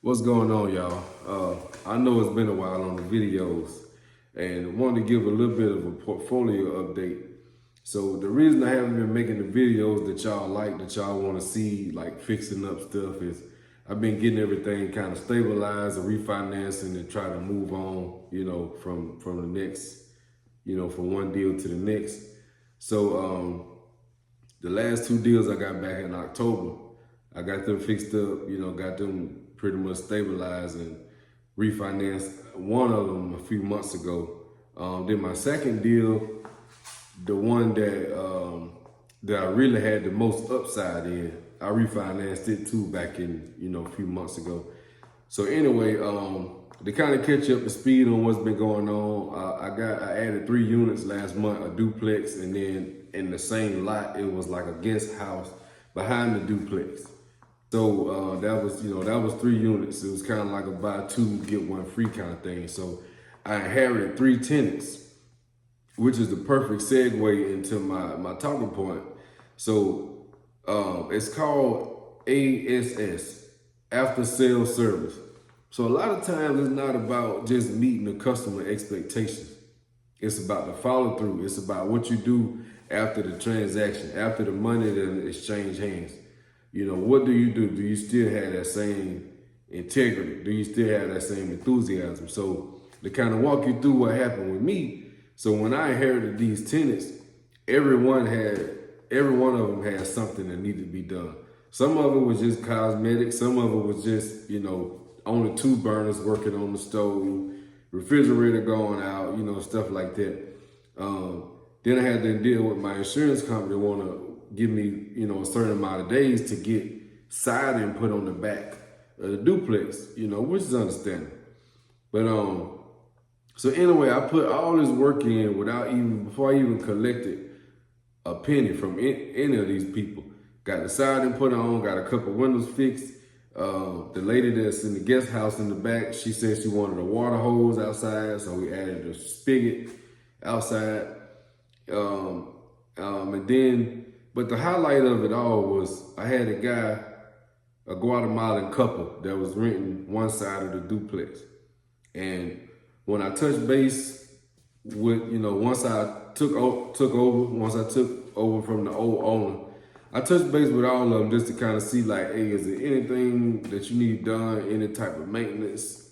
What's going on, y'all? I know it's been a while on the videos and wanted to give a little bit of a portfolio update. So the reason I haven't been making the videos that y'all like, that y'all want to see, like fixing up stuff, is I've been getting everything kind of stabilized and refinancing and trying to move on, from the next, from one deal to the next. So the last two deals I got back in October, I got them fixed up, got them pretty much stabilized and refinanced one of them a few months ago. Then my second deal, the one that I really had the most upside in, I refinanced it too back in, a few months ago. So anyway, to kind of catch up to speed on what's been going on, I added 3 units last month, a duplex, and then in the same lot, it was like a guest house behind the duplex. So that was 3 units. It was kind of like a buy 2, get 1 free kind of thing. So I inherited 3 tenants, which is the perfect segue into my talking point. So it's called A.S.S, after sales service. So a lot of times it's not about just meeting the customer expectations. It's about the follow through. It's about what you do after the transaction, after the money then exchange hands. What do you do? Do you still have that same integrity? Do you still have that same enthusiasm? So to kind of walk you through what happened with me. So when I inherited these tenants, every one of them had something that needed to be done. Some of it was just cosmetic. Some of it was just, only 2 burners working on the stove, refrigerator going out, stuff like that. Then I had to deal with my insurance company want to give me, a certain amount of days to get siding put on the back of the duplex, which is understandable. But so anyway, I put all this work in before I even collected a penny from any of these people. Got the siding put on, got a couple windows fixed. The lady that's in the guest house in the back, she said she wanted a water hose outside, so we added a spigot outside. But the highlight of it all was I had a Guatemalan couple that was renting one side of the duplex. And when I touched base with, once I took over from the old owner, I touched base with all of them just to kind of see like, hey, is there anything that you need done, any type of maintenance,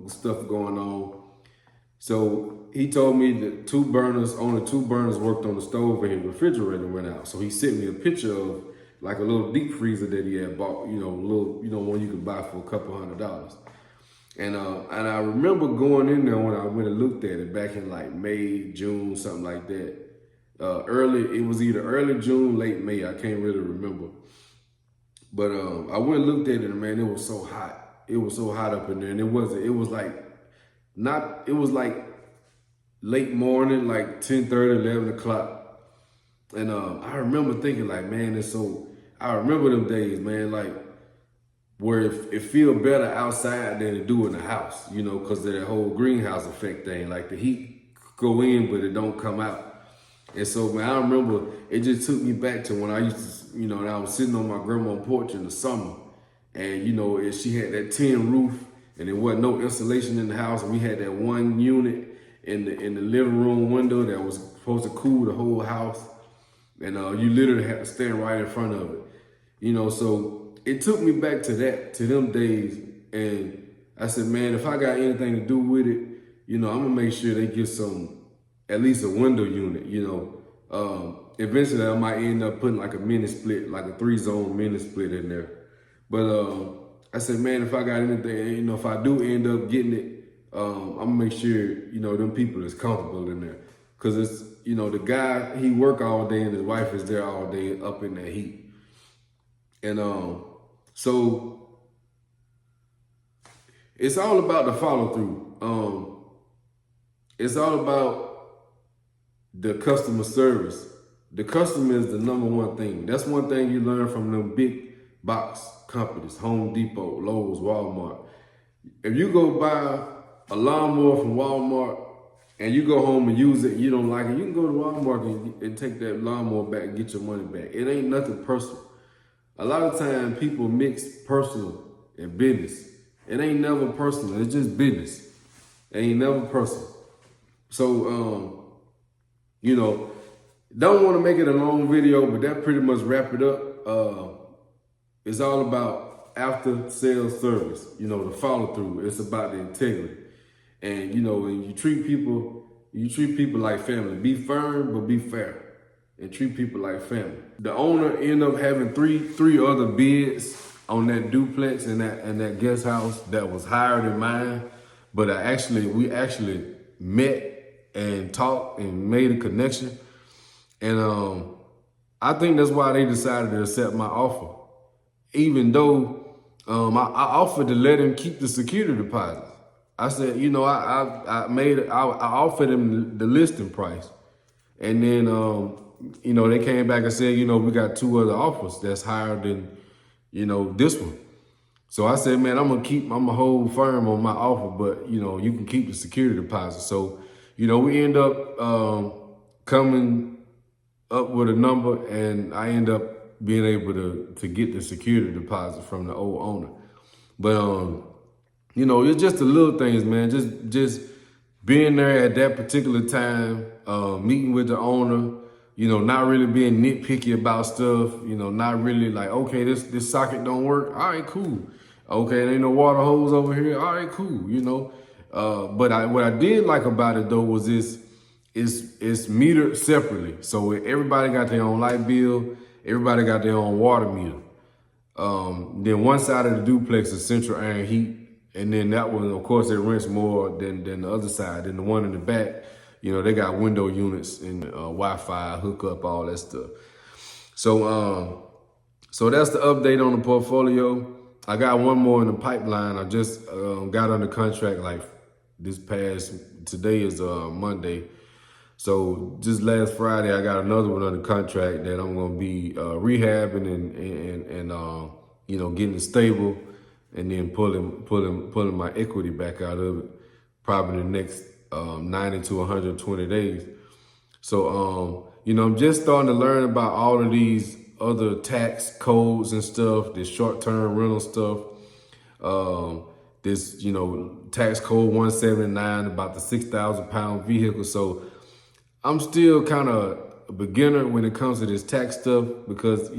stuff going on. So he told me that only two burners worked on the stove and his refrigerator went out. So he sent me a picture of like a little deep freezer that he had bought, one you could buy for a couple $100. And I remember going in there when I went and looked at it back in like May, June, something like that. It was either early June, late May, I can't really remember. But I went and looked at it and man, it was so hot. It was so hot up in there. And it was like late morning, like 10:30, 11 o'clock. And I remember thinking like, man, I remember them days, man, like where it feel better outside than it do in the house, because of that whole greenhouse effect thing. Like the heat go in, but it don't come out. And so, man, I remember it just took me back to when I used to, and I was sitting on my grandma's porch in the summer. And, she had that tin roof and there wasn't no insulation in the house. And we had that one unit in the living room window that was supposed to cool the whole house. And you literally had to stand right in front of it. So it took me back to them days. And I said, man, if I got anything to do with it, I'm going to make sure they get at least a window unit, eventually I might end up putting like a mini split, like a 3-zone mini split in there. But I said, man, if I got anything, if I do end up getting it, I'm gonna make sure, them people is comfortable in there. Cause it's, the guy, he work all day and his wife is there all day up in that heat. And so it's all about the follow through. It's all about the customer service. The customer is the number one thing. That's one thing you learn from them big box companies, Home Depot, Lowe's, Walmart. If you go buy a lawnmower from Walmart and you go home and use it and you don't like it, you can go to Walmart and take that lawnmower back and get your money back. It ain't nothing personal. A lot of times people mix personal and business. It ain't never personal. It's just business. It ain't never personal. So, don't want to make it a long video, but that pretty much wrap it up. It's all about after sales service, the follow through. It's about the integrity. And, when you treat people like family. Be firm, but be fair. And treat people like family. The owner ended up having three other bids on that duplex and that guest house that was higher than mine. But we actually met and talked and made a connection. And I think that's why they decided to accept my offer. Even though I offered to let him keep the security deposit. I said, I offered him the listing price. And then, they came back and said, we got 2 other offers that's higher than, this one. So I said, man, I'm gonna hold firm on my offer, but you can keep the security deposit. So, we end up coming up with a number, and I end up being able to get the security deposit from the old owner. But it's just the little things, man. Just being there at that particular time, meeting with the owner, not really being nitpicky about stuff, not really like, okay, this socket don't work. All right, cool. Okay, there ain't no water hose over here. All right, cool, But what I did like about it though was it's metered separately. So everybody got their own light bill, everybody got their own water meter. Then one side of the duplex is central air and heat. And then that one, of course, it rents more than the other side. And the one in the back, they got window units and Wi-Fi, hookup, all that stuff. So that's the update on the portfolio. I got one more in the pipeline. I just got under contract like today is Monday. So just last Friday, I got another one under contract that I'm going to be rehabbing and getting it stable. And then pulling my equity back out of it, probably in the next 90 to 120 days. So, I'm just starting to learn about all of these other tax codes and stuff, this short-term rental stuff, this, tax code 179 about the 6,000 pound vehicle. So I'm still kind of a beginner when it comes to this tax stuff because,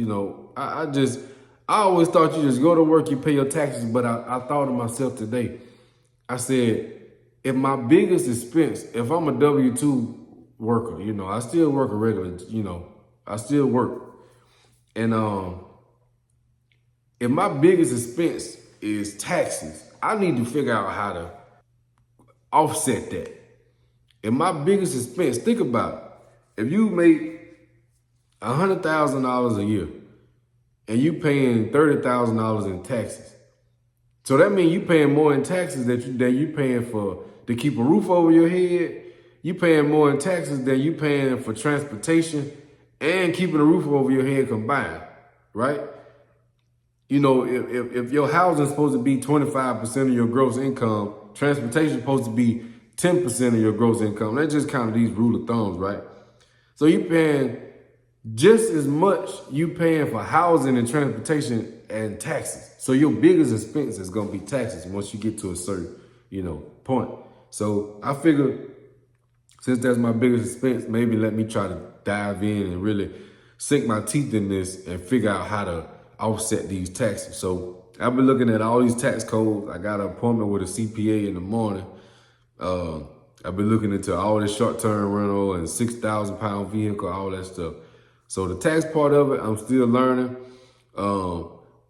I always thought you just go to work, you pay your taxes, but I thought to myself today, I said, if my biggest expense, if I'm a W-2 worker, I still work a regular, I still work. And if my biggest expense is taxes, I need to figure out how to offset that. If my biggest expense, think about it, if you make $100,000 a year, and you paying $30,000 in taxes. So that means you paying more in taxes than you paying to keep a roof over your head. You paying more in taxes than you paying for transportation and keeping a roof over your head combined, right? If your housing is supposed to be 25% of your gross income, transportation is supposed to be 10% of your gross income. That's just kind of these rule of thumbs, right? So you paying just as much you paying for housing and transportation and taxes. So your biggest expense is gonna be taxes once you get to a certain, point. So I figured since that's my biggest expense, maybe let me try to dive in and really sink my teeth in this and figure out how to offset these taxes. So I've been looking at all these tax codes. I got an appointment with a CPA in the morning. I've been looking into all this short-term rental and 6,000 pound vehicle, all that stuff. So the tax part of it, I'm still learning.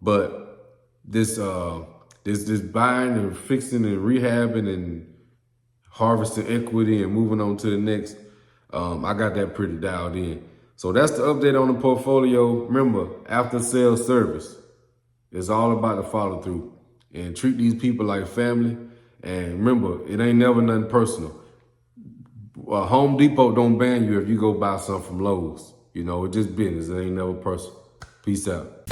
But this buying and fixing and rehabbing and harvesting equity and moving on to the next, I got that pretty dialed in. So that's the update on the portfolio. Remember, after sales service, it's all about the follow through and treat these people like family. And remember, it ain't never nothing personal. Home Depot don't ban you if you go buy something from Lowe's. It's just business. It ain't never personal. Peace out.